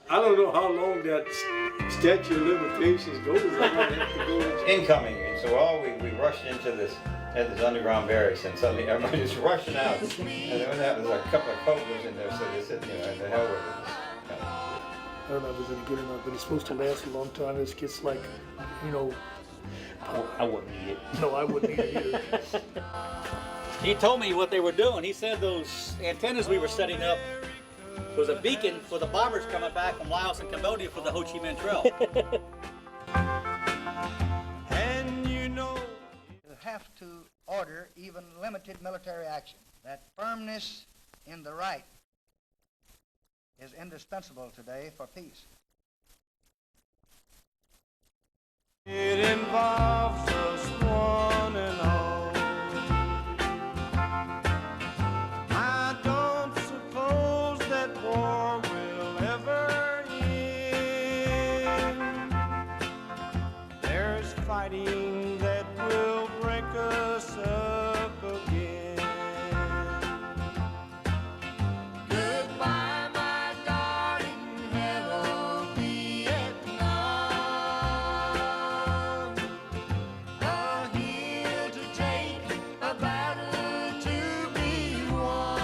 I don't know how long that statute of limitations goes. I'm gonna have to go Incoming, and so we rushed into this underground barracks, and suddenly everybody just rushing out. And then when that was a couple of cobras in there, so they said, the hell with it. I don't know if it's any good or not, but it's supposed to last a long time. This gets like, I wouldn't eat it. no, I wouldn't eat it either. He told me what they were doing. He said those antennas we were setting up was a beacon for the bombers coming back from Laos and Cambodia for the Ho Chi Minh Trail. And you have to order even limited military action. That firmness in the right is indispensable today for peace. It involves us one and all. I don't suppose that war will ever end. There's fighting that will break us up again. Goodbye, my darling, hello, Vietnam. I'm here to take a battle to be won.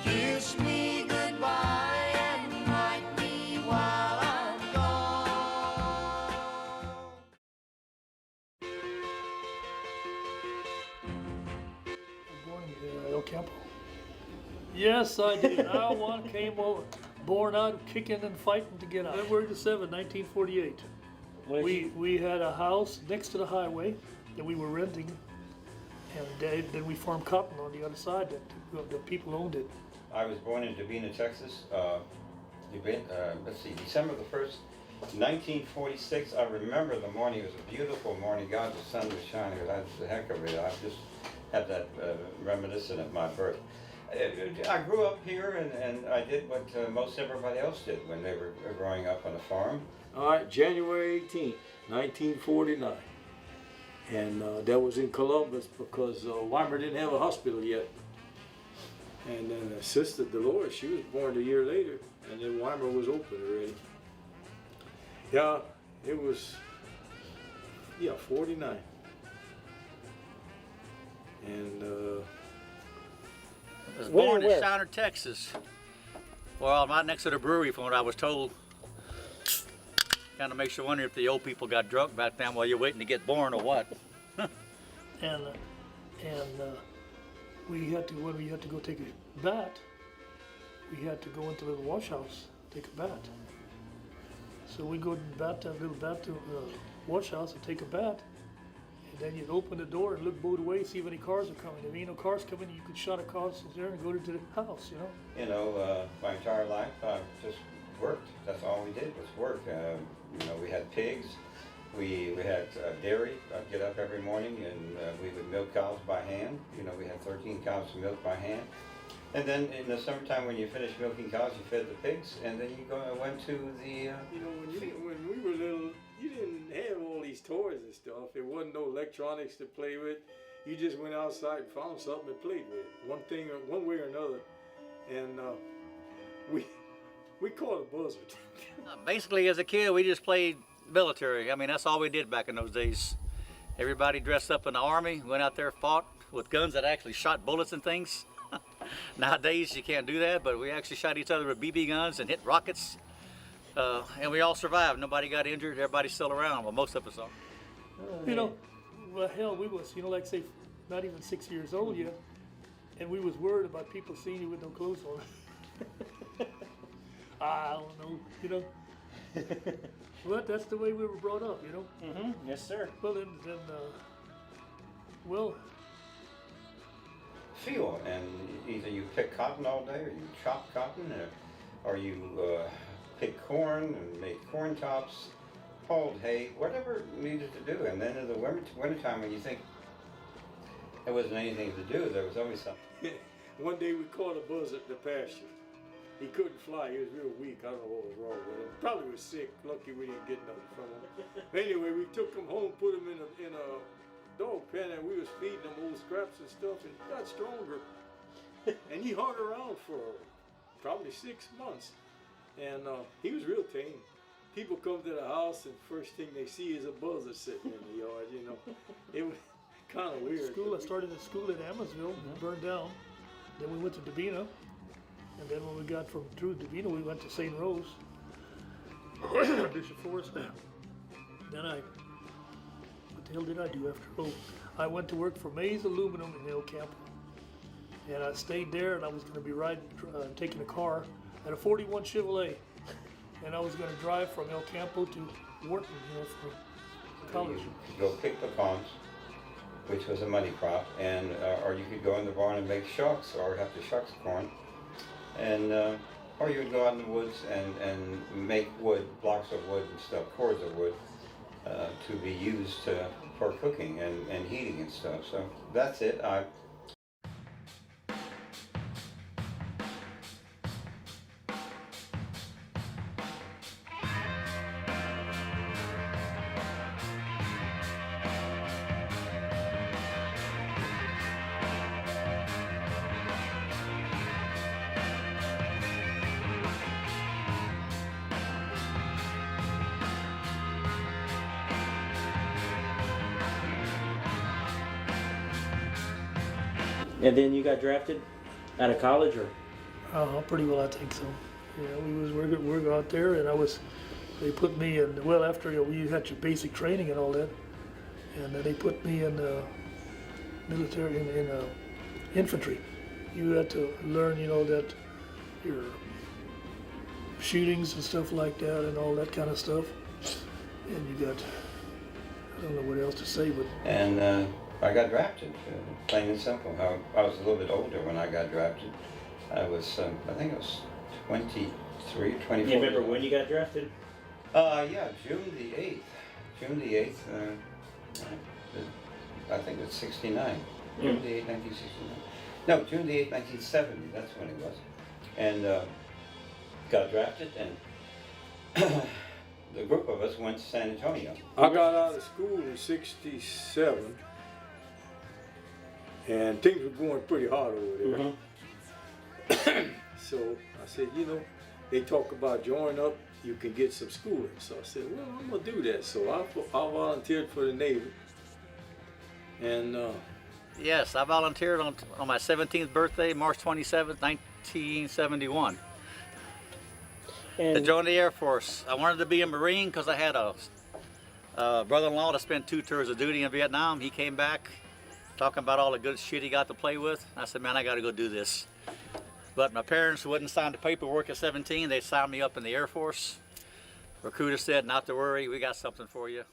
Kiss me goodbye and write me while I'm gone. Born in El Campo. Yes, I did. I born out kicking and fighting to get out. February the 7th, 1948. We had a house next to the highway that we were renting, and then we farmed cotton on the other side. That the people owned it. I was born in Davina, Texas. Let's see, December the 1st, 1946. I remember the morning. It was a beautiful morning. God, the sun was shining. It was the heck of it. I just have that reminiscent of my birth. I grew up here, and I did what most everybody else did when they were growing up on a farm. All right, January 18th, 1949. And that was in Columbus because Weimar didn't have a hospital yet. And then Sister Dolores, she was born a year later, and then Weimar was open already. Yeah, it was, 49. And I was born in Shiner, Texas. Well, right next to the brewery, from what I was told. Kind of makes you wonder if the old people got drunk back then while you're waiting to get born or what. And when we had to go take a bath, we had to go into the little wash house, take a bath. So we go to the little bathtub, wash house and take a bath. And then you'd open the door and look both ways, see if any cars are coming. If ain't no cars coming, you could shut a car there and go to the house, My entire life, I just worked. That's all we did was work. We had pigs. We had dairy. I'd get up every morning and we would milk cows by hand. We had 13 cows to milk by hand. And then in the summertime, when you finished milking cows, you fed the pigs, and then you went to the. when we were little, you didn't have all these toys and stuff. There wasn't no electronics to play with. You just went outside and found something to play with, one way or another. And we caught a buzzard. Basically, as a kid, we just played military. I mean, that's all we did back in those days. Everybody dressed up in the army, went out there, fought with guns that actually shot bullets and things. Nowadays, you can't do that, but we actually shot each other with BB guns and hit rockets. And we all survived. Nobody got injured. Everybody's still around. Well, most of us are. Well, hell, we was, like say, not even 6 years old yet, and we was worried about people seeing you with no clothes on. I don't know, But that's the way we were brought up, Mm-hmm. Yes, sir. Well, well. Field, and either you pick cotton all day, or you chop cotton, or you pick corn and make corn tops, hauled hay, whatever needed to do. And then in the wintertime, when you think there wasn't anything to do, there was always something. One day we caught a buzzard in the pasture. He couldn't fly. He was real weak. I don't know what was wrong with him. Probably was sick. Lucky we didn't get nothing from him. Anyway, we took him home, put him in a dog pen, and we was feeding him old scraps and stuff, and he got stronger. And he hung around for probably 6 months, and he was real tame. People come to the house, and first thing they see is a buzzard sitting in the yard. You know, it was kind of weird. School. I started at school at Amosville, burned down. Then we went to Davina, and then when we got through Davina, we went to St. Rose, Bishop Forest. Then what the hell did I do after? Oh, I went to work for Mays Aluminum in El Campo, and I stayed there. And I was going to be taking a car at a '41 Chevrolet, and I was going to drive from El Campo to Wharton, for college. You could go pick pecans, which was a money crop, and or you could go in the barn and make shucks, or have to shucks corn, and or you would go out in the woods and make wood, blocks of wood and stuff, cords of wood, to be used for cooking and heating and stuff. So that's it. And then you got drafted out of college, or? Pretty well, I think so. Yeah, we was working out there, and they put me in, well, after you had your basic training and all that, and they put me in military, in infantry. You had to learn, that your shootings and stuff like that and all that kind of stuff. And you got, I don't know what else to say, but. And I got drafted, plain and simple. I was a little bit older when I got drafted. I was, I think it was 23, 24. You remember when you got drafted? Yeah, June the 8th. June the 8th, I think it's 69. June the 8th, 1969. No, June the 8th, 1970, that's when it was. And got drafted, and the group of us went to San Antonio. I got out of school in '67, and things were going pretty hard over there. So I said, they talk about joining up, you can get some schooling. So I said, well, I'm gonna do that. So I volunteered for the Navy, and Yes, I volunteered on my 17th birthday, March 27th, 1971. To join the Air Force. I wanted to be a Marine because I had a brother-in-law that spent 2 tours of duty in Vietnam. He came back talking about all the good shit he got to play with. I said, man, I got to go do this. But my parents wouldn't sign the paperwork at 17. They signed me up in the Air Force. Recruiter said, not to worry, we got something for you.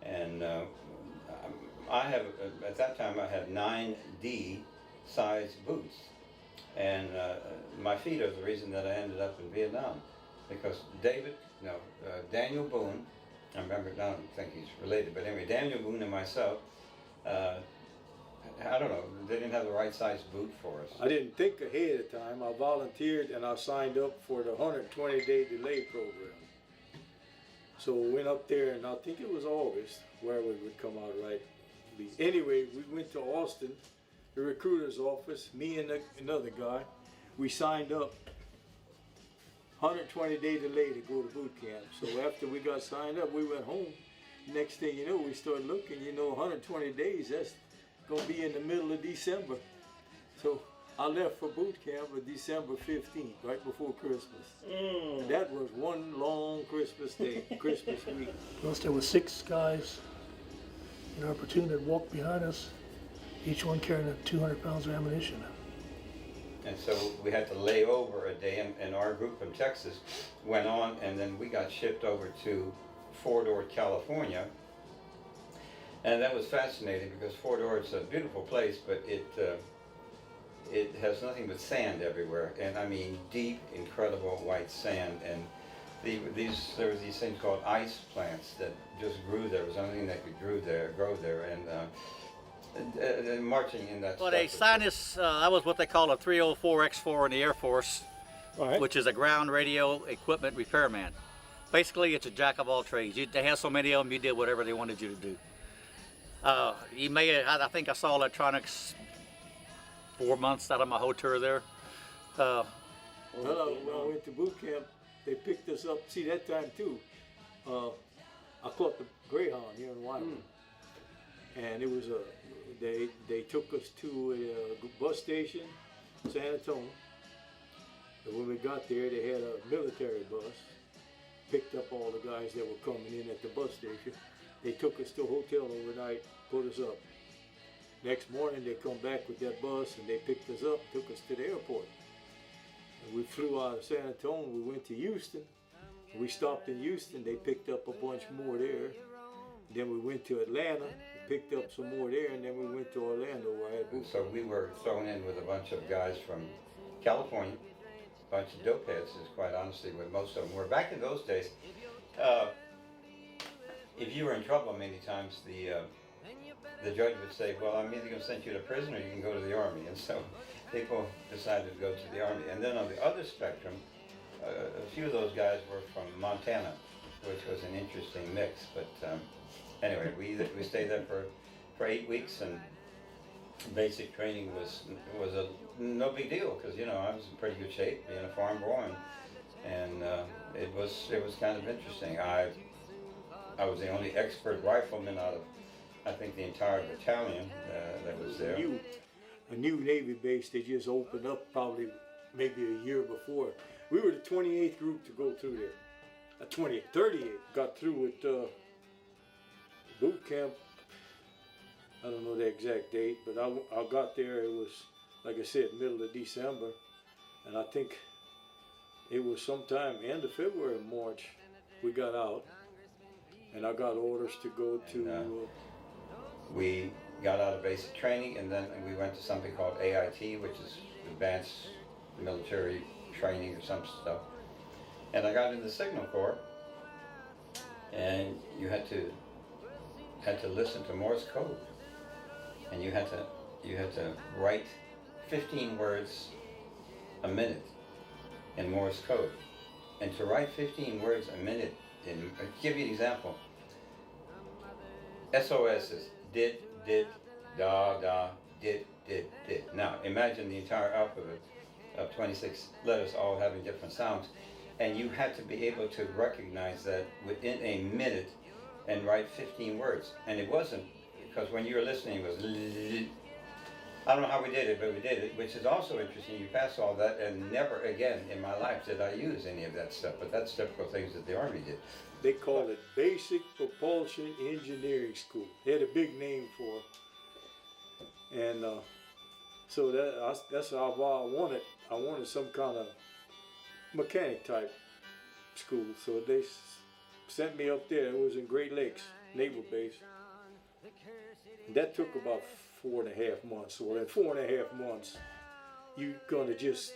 And I have, at that time, I had 9D size boots. And my feet are the reason that I ended up in Vietnam. Because Daniel Boone, I don't think he's related, but anyway, Daniel Boone and myself, I don't know, they didn't have the right size boot for us. I didn't think ahead of time. I volunteered and I signed up for the 120-day delay program. So we went up there, and I think it was August, where we would come out right. Anyway, we went to Austin, the recruiter's office, me and another guy. We signed up 120-day delay to go to boot camp. So after we got signed up, we went home. Next thing you know, we started looking, 120 days, that's gonna be in the middle of December. So I left for boot camp on December 15th, right before Christmas. That was one long Christmas day, Christmas week. Plus there were 6 guys in our platoon that walked behind us, each one carrying 200 pounds of ammunition. And so we had to lay over a day, and our group from Texas went on, and then we got shipped over to Fort Ord, California. And that was fascinating because Fort Ord's a beautiful place, but it has nothing but sand everywhere, and I mean deep, incredible white sand. And there were these things called ice plants that just grew there. It was the only thing that could grow there, and marching in that. Well, they signed us. I was what they call a 304X4 in the Air Force, All right. which is a ground radio equipment repairman. Basically, it's a jack of all trades. They have so many of them, you did whatever they wanted you to do. I think I saw electronics 4 months out of my whole tour there. Well, when I went to boot camp, they picked us up. See, that time too, I caught the Greyhound here in Wyoming, and it was they took us to a bus station, San Antonio. And when we got there, they had a military bus, picked up all the guys that were coming in at the bus station. They took us to a hotel overnight, put us up. Next morning, they come back with that bus, and they picked us up, took us to the airport. And we flew out of San Antonio. We went to Houston. We stopped in Houston. They picked up a bunch more there. Then we went to Atlanta, picked up some more there, and then we went to Orlando where I had boot So we were thrown in with a bunch of guys from California, a bunch of dope heads, is quite honestly what most of them were. Back in those days, if you were in trouble many times, the judge would say, well, I'm either going to send you to prison or you can go to the Army. And so people decided to go to the Army. And then on the other spectrum, a few of those guys were from Montana, which was an interesting mix. But anyway, we stayed there for 8 weeks, and basic training was no big deal because, you know, I was in pretty good shape, being a farm boy, and it was kind of interesting. I was the only expert rifleman out of, I think, the entire battalion that was there. A new Navy base they just opened up probably maybe a year before. We were the 28th group to go through there. 38th got through with boot camp. I don't know the exact date, but I got there. It was, like I said, middle of December, and I think it was sometime end of February or March we got out, and I got orders to go to. We got out of basic training, and then we went to something called AIT, which is Advanced Military Training or some stuff. And I got in the Signal Corps, and you had to listen to Morse code, and you had to write 15 words a minute in Morse code. And to write 15 words a minute, I'll give you an example. SOS is did, da, did. Now, imagine the entire alphabet of 26 letters all having different sounds. And you had to be able to recognize that within a minute and write 15 words. And it wasn't, because when you were listening, it was, I don't know how we did it, but we did it, which is also interesting. You pass all that, and never again in my life did I use any of that stuff. But that's typical things that the Army did. They called it Basic Propulsion Engineering School. They had a big name for it. And so that's how I wanted. I wanted some kind of mechanic type school. So they sent me up there. It was in Great Lakes Naval Base. And that took about 4.5 months. So in 4.5 months, you're gonna just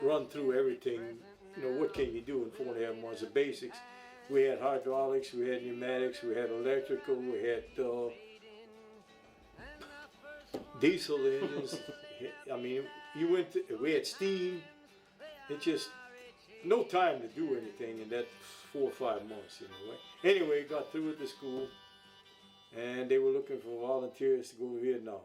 run through everything. You know, what can you do in 4.5 months? The basics. We had hydraulics, we had pneumatics, we had electrical, we had diesel engines. I mean, we had steam. It just, no time to do anything in that 4 or 5 months, you know. Anyway, got through with the school, and they were looking for volunteers to go to Vietnam.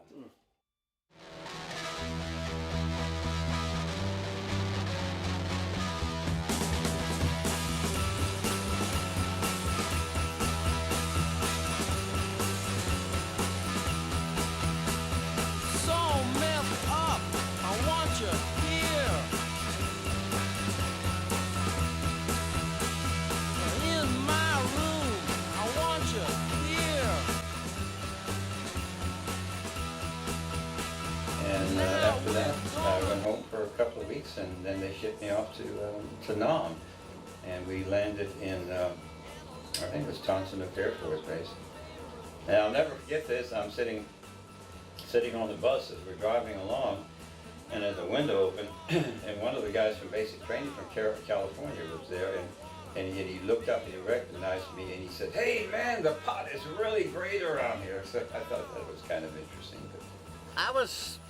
After that, I went home for a couple of weeks, and then they shipped me off to Nam, and we landed in I think it was Tonsanuk Air Force Base. And I'll never forget this. I'm sitting on the bus as we're driving along, and there's a window open, and one of the guys from basic training from California was there, and he looked up and he recognized me, and he said, "Hey man, the pot is really great around here." So I thought that was kind of interesting.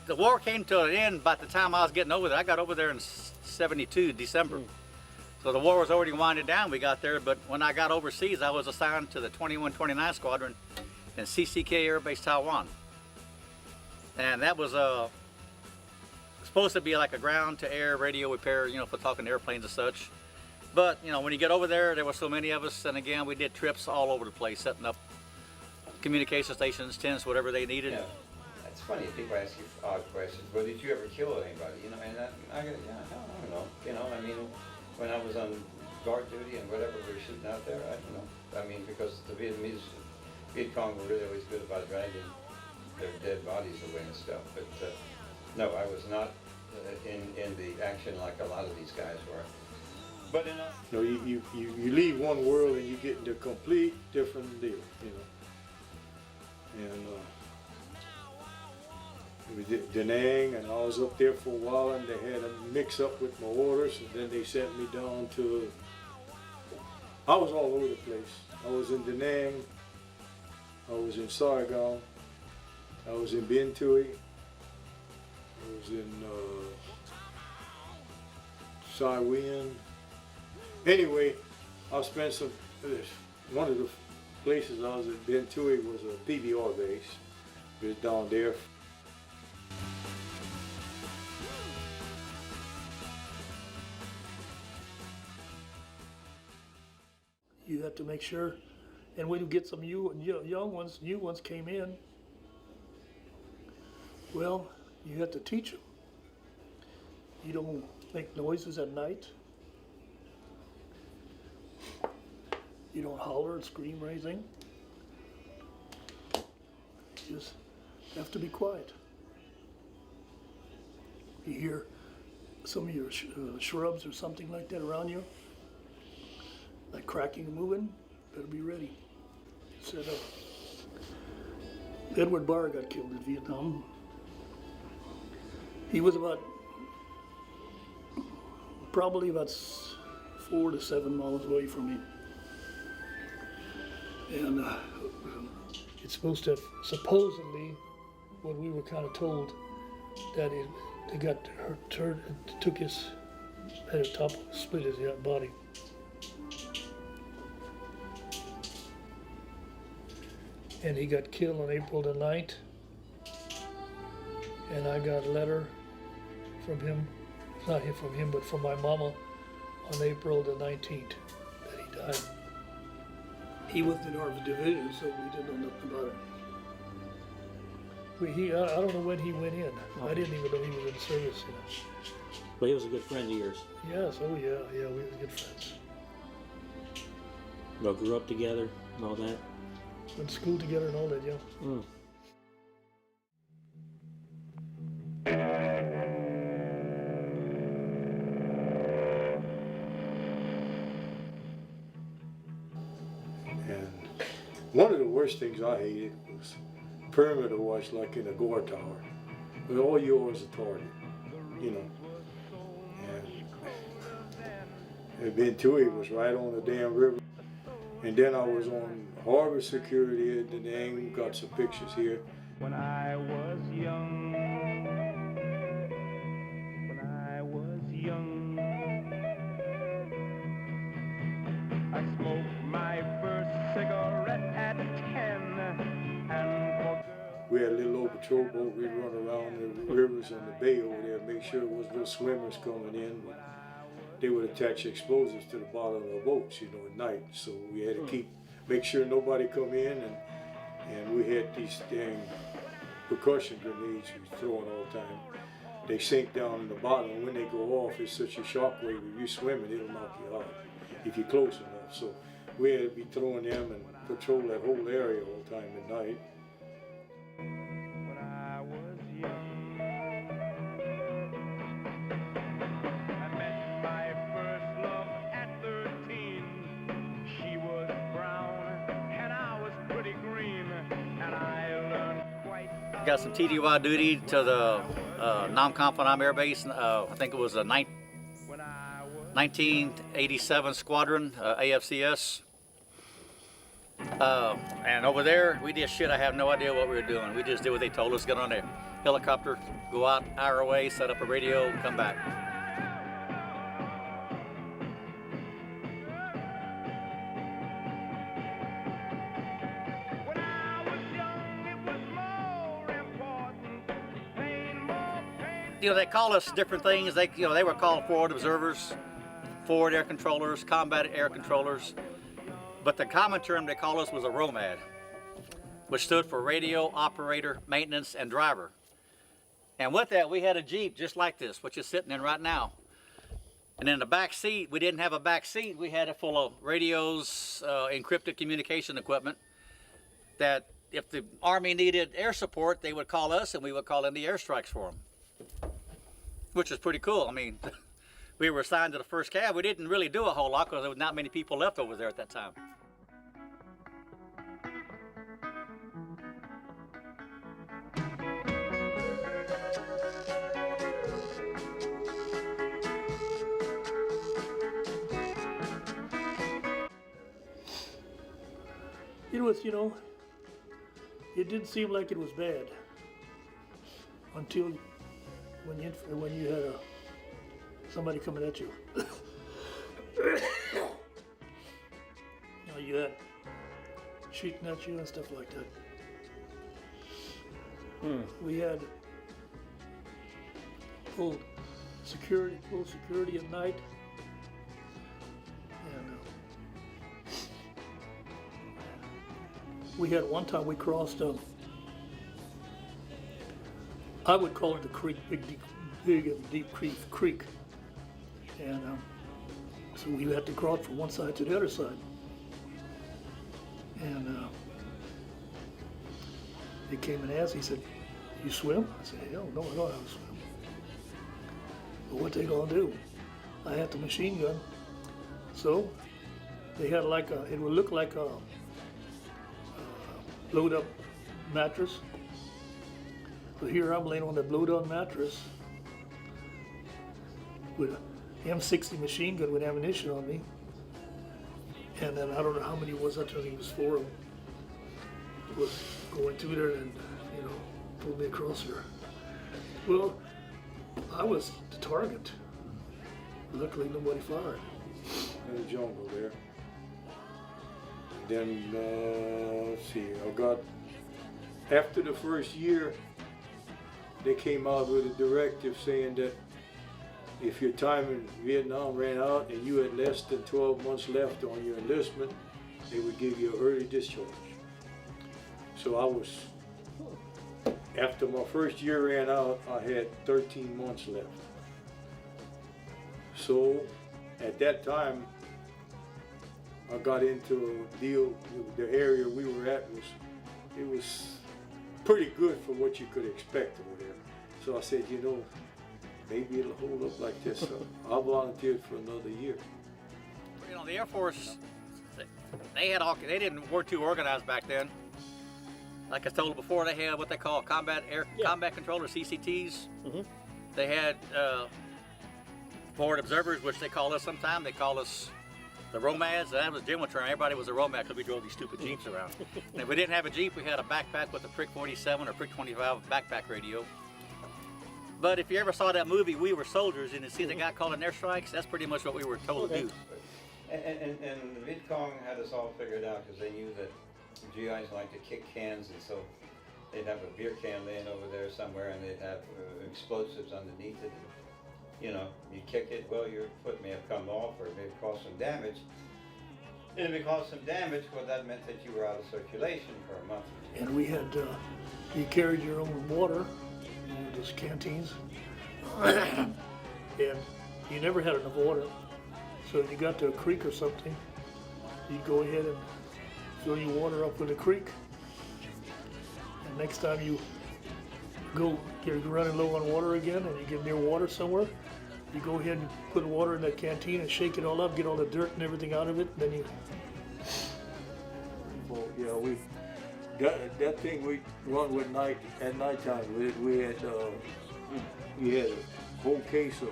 The war came to an end by the time I was getting over there. I got over there in '72, December. So the war was already winding down. We got there, but when I got overseas, I was assigned to the 2129 Squadron in CCK Air Base, Taiwan. And that was supposed to be like a ground-to-air radio repair, you know, for talking to airplanes and such. But, you know, when you get over there were so many of us, and again, we did trips all over the place, setting up communication stations, tents, whatever they needed. Yeah. It's funny, people ask you odd questions. Well, did you ever kill anybody? You know, and I go, yeah, hell, I don't know. You know, I mean, when I was on guard duty and whatever we were shooting out there, I don't know. I mean, because the Vietnamese, Viet Cong were really always good about dragging their dead bodies away and stuff. But no, I was not in the action like a lot of these guys were. But in a, You know, you leave one world and you get into a complete different deal, you know. And we did Da Nang, and I was up there for a while, and they had a mix up with my orders, and then they sent me down to, I was all over the place. I was in Da Nang, I was in Saigon, I was in Bien Thuy, I was in Sai Nguyen. Anyway, I spent some, one of the places I was at Bien Thuy was a PBR base. It was down there. You have to make sure, and when you get some new ones came in, well, you have to teach them. You don't make noises at night. You don't holler and scream or anything. You just have to be quiet. You hear some of your shrubs or something like that around you, like cracking and moving, better be ready. Set up. Edward Barr got killed in Vietnam. He was probably about 4 to 7 miles away from me. And it's supposed to have, supposedly, what we were kind of told, that they got hurt, took his, had a top, split his body. And he got killed on April the 9th. And I got a letter from him, not from him, but from my mama on April the 19th that he died. He wasn't in our division, so we didn't know nothing about it. I don't know when he went in. I didn't even know he was in service, you know. But he was a good friend of yours. Yes, oh yeah, we were good friends. Y'all grew up together and all that. Went to school together and all that, yeah. Mm. And one of the worst things I hated was perimeter watch, like in a guard tower, where all yours are targeted, you know. And Bien Thuy was right on the damn river. And then I was on harbor security at Da Nang. Got some pictures here. When I was young, I smoked my first cigarette at 10, and for We had a little old patrol boat. We'd run around the rivers and the bay over there, make sure there was no swimmers coming in. But they would attach explosives to the bottom of the boats, you know, at night. So we had to make sure nobody come in, and we had these dang percussion grenades we throwing all the time. They sink down in the bottom, and when they go off, it's such a shock wave. If you're swimming, it'll knock you out if you're close enough. So we had to be throwing them and patrol that whole area all the time at night. when I was young, I met my first love at 13. She was brown and I was pretty green, and I learned quite. Got some TDY duty to the Nam Kam Pham Air Base. I think it was a 1987 Squadron, AFCS. And over there, we did shit. I have no idea what we were doing. We just did what they told us. Get on a helicopter, go out, hour away, set up a radio, come back. they call us different things. They were called forward observers, forward air controllers, combat air controllers. But the common term they call us was a ROMAD, which stood for Radio Operator Maintenance and Driver. And with that, we had a Jeep just like this, which is sitting in right now. And in the back seat, we didn't have a back seat. We had it full of radios, encrypted communication equipment, that if the Army needed air support, they would call us and we would call in the airstrikes for them, which is pretty cool. I mean, we were assigned to the first cav. We didn't really do a whole lot because there was not many people left over there at that time. It was, it didn't seem like it was bad until when you had somebody coming at you. You had shooting at you and stuff like that. We had full security at night. And we had one time we crossed I would call it the creek, big and deep creek. And so we had to cross from one side to the other side. And he came and asked, he said, "You swim?" I said, "Hell no, I don't know how to swim." But what they gonna do? I had the machine gun. So they had it would look like a blowed up mattress. So here I'm laying on the blowed up mattress with a M60 machine gun with ammunition on me. And then I don't know how many it was, I think it was 4 of them. Was going through there and, pulled me across there. Well, I was the target. Luckily nobody fired. In the jungle there. Then, let's see, after the first year, they came out with a directive saying that if your time in Vietnam ran out and you had less than 12 months left on your enlistment, they would give you an early discharge. So after my first year ran out, I had 13 months left. So at that time, I got into a deal. The area we were at was pretty good for what you could expect over there. So I said, maybe it'll hold up like this. So I volunteered for another year. The Air Force, they weren't too organized back then. Like I told you before, they had what they call combat controllers, CCTs. Mm-hmm. They had forward observers, which they call us sometimes. They call us the ROMADs. That was general term. Everybody was a ROMAD because we drove these stupid Jeeps around. And if we didn't have a Jeep, we had a backpack with a Prick 47 or Prick 25 backpack radio. But if you ever saw that movie, We Were Soldiers, and you see the guy calling airstrikes, that's pretty much what we were told to do. And the Viet Cong had us all figured out because they knew that GIs like to kick cans, and so they'd have a beer can laying over there somewhere, and they'd have explosives underneath it. And, you kick it, well, your foot may have come off, or it may have caused some damage. And if it caused some damage, well, that meant that you were out of circulation for a month. And we had, you carried your own water, those canteens, and you never had enough water. So if you got to a creek or something, you'd go ahead and fill your water up with a creek. And next time you you're running low on water again and you get near water somewhere, you go ahead and put water in that canteen and shake it all up, get all the dirt and everything out of it, and then you... Well, that thing we run with at nighttime. We had a whole case of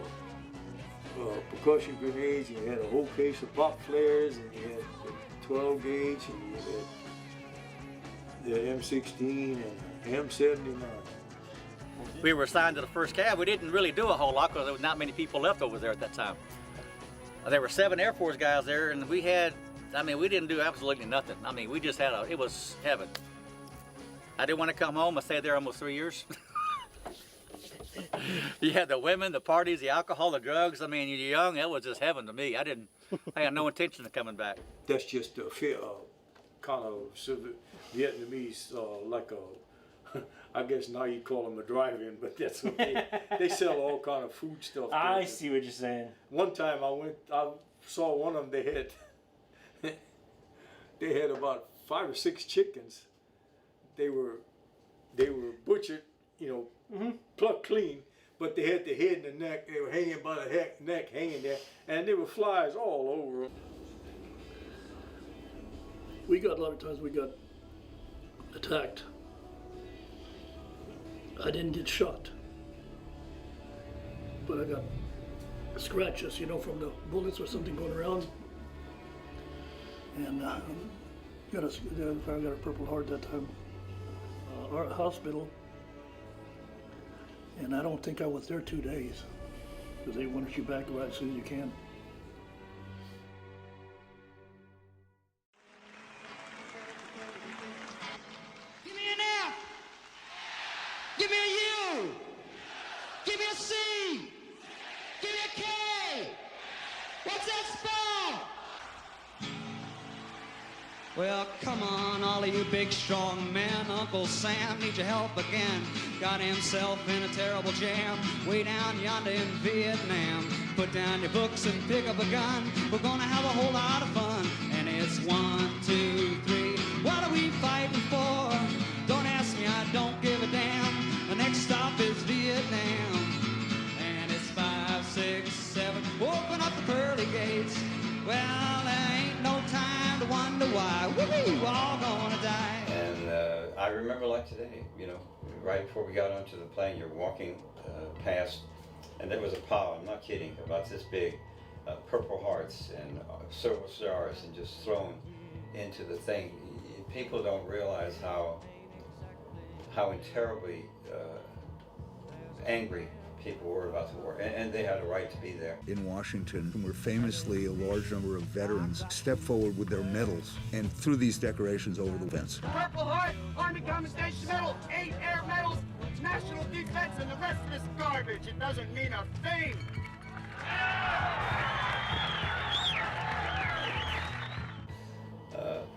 percussion grenades, and you had a whole case of pop flares, and you had the 12 gauge, and you had the M16 and M79. We were assigned to the first cav. We didn't really do a whole lot because there was not many people left over there at that time. There were 7 Air Force guys there, and we didn't do absolutely nothing. We just it was heaven. I didn't want to come home. I stayed there almost 3 years. You had the women, the parties, the alcohol, the drugs. I mean, you're young, that was just heaven to me. I had no intention of coming back. That's just a fear, kind of Vietnamese, like a, I guess now you call them a drive-in, but that's okay. They sell all kind of food stuff. I there. see what you're saying. One time I saw one of them. They had about 5 or 6 chickens. They were butchered, plucked clean, but they had the head and the neck. They were hanging by the neck, hanging there, and there were flies all over them. We got a lot of times we got attacked. I didn't get shot, but I got scratches, from the bullets or something going around. And I got a Purple Heart that time. Our hospital, and I don't think I was there 2 days because they wanted you back right as soon as you can. Give me an F. Give me a U. Give me a C. Give me a K. What's that spell? Well, come on, all of you big, strong men. Uncle Sam needs your help again. Got himself in a terrible jam way down yonder in Vietnam. Put down your books and pick up a gun. We're gonna have a whole lot of fun. And it's 1, 2, 3. What are we fighting for? Don't ask me, I don't give a damn. The next stop is Vietnam. And it's 5, 6, 7. Open up the pearly gates. Well, there ain't no time to wonder why. We're all gonna die. And I remember like today, right before we got onto the plane, you're walking past, and there was a pile, I'm not kidding, about this big, Purple Hearts and Silver Stars, and just thrown into the thing. People don't realize how terribly angry people were about the war, and they had a right to be there. In Washington, where famously a large number of veterans stepped forward with their medals and threw these decorations over the fence. Purple Heart, Army Commendation Medal, 8 Air Medals, National Defense, and the rest of this garbage. It doesn't mean a thing.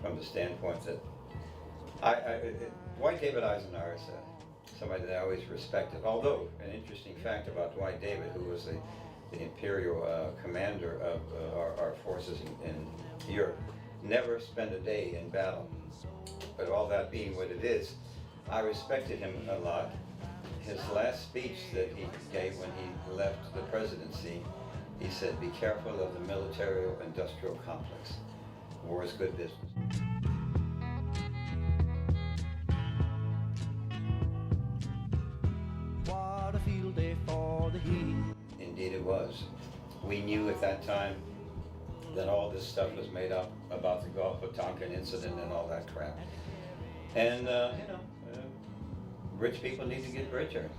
From the standpoint that Dwight David Eisenhower is somebody that I always respected. Although, an interesting fact about Dwight David, who was the imperial commander of our forces in Europe, never spent a day in battle. But all that being what it is, I respected him a lot. His last speech that he gave when he left the presidency, he said, "Be careful of the military-industrial complex. War is good business." What a field day for the heat. Indeed it was. We knew at that time that all this stuff was made up about the Gulf of Tonkin incident and all that crap. And, rich people need to get richer.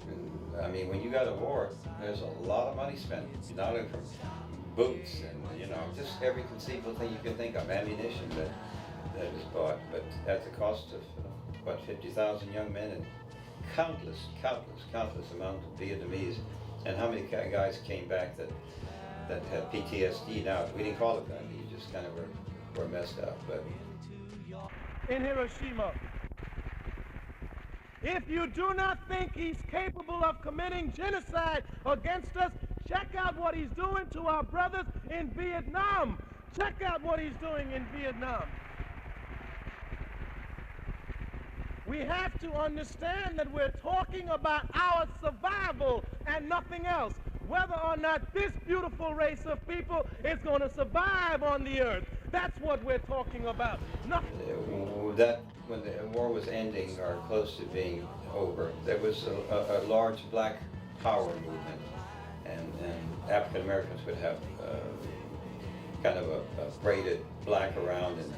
I mean, when you got a war, there's a lot of money spent, not only from boots and, just every conceivable thing you can think of, ammunition that is bought, but at the cost of, 50,000 young men and countless amount of Vietnamese. And how many guys came back that had PTSD now? We didn't call it that, you just kind of were messed up. But In Hiroshima, if you do not think he's capable of committing genocide against us, check out what he's doing to our brothers in Vietnam. Check out what he's doing in Vietnam. We have to understand that we're talking about our survival and nothing else. Whether or not this beautiful race of people is going to survive on the earth. That's what we're talking about. Nothing. When the war was ending or close to being over, there was a large black power movement, and African Americans would have kind of a braided black around, and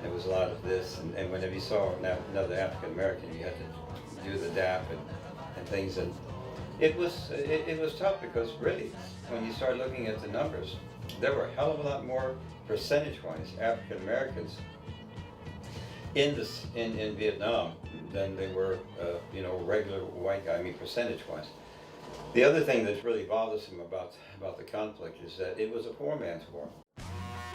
it was a lot of this, and whenever you saw another African American, you had to do the dap and things, and it was tough because really, when you start looking at the numbers, there were a hell of a lot more percentage-wise African Americans in Vietnam than they were, regular white guy. I mean, percentage-wise. The other thing that's really bothersome about the conflict is that it was a poor man's war.